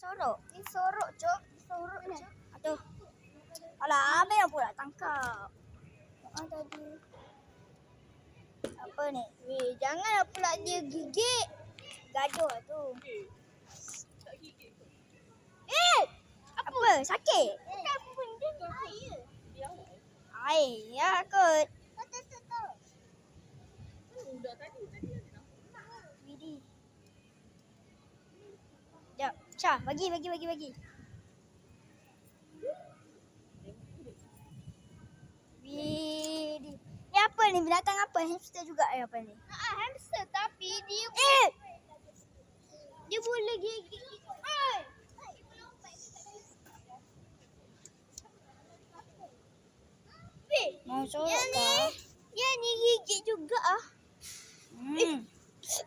Sorok. Ni sorok, Cok. Sorok, Cok. Aduh. Alah, Abang yang pula tangkap. Tadi. Apa ni? Janganlah pula dia gigit. Gaduh lah tu. Apa? Sakit? Air. Ya, kot. Widih. Sekejap. Syah, bagi. Widih. Ni apa ni? Binatang apa? Hamster juga apa ni? Hamster tapi dia dia boleh gigit. Mau sorok kah? Ya ni gigit juga ah.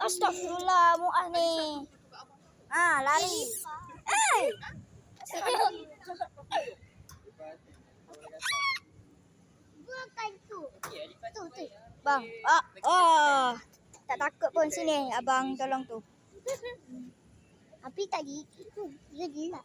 Astagfirullah muah ni. Lari. Bukan tu. Tu. Bang. Tak takut pun sini abang tolong tu. Tapi tak gigit tu. Dia gila.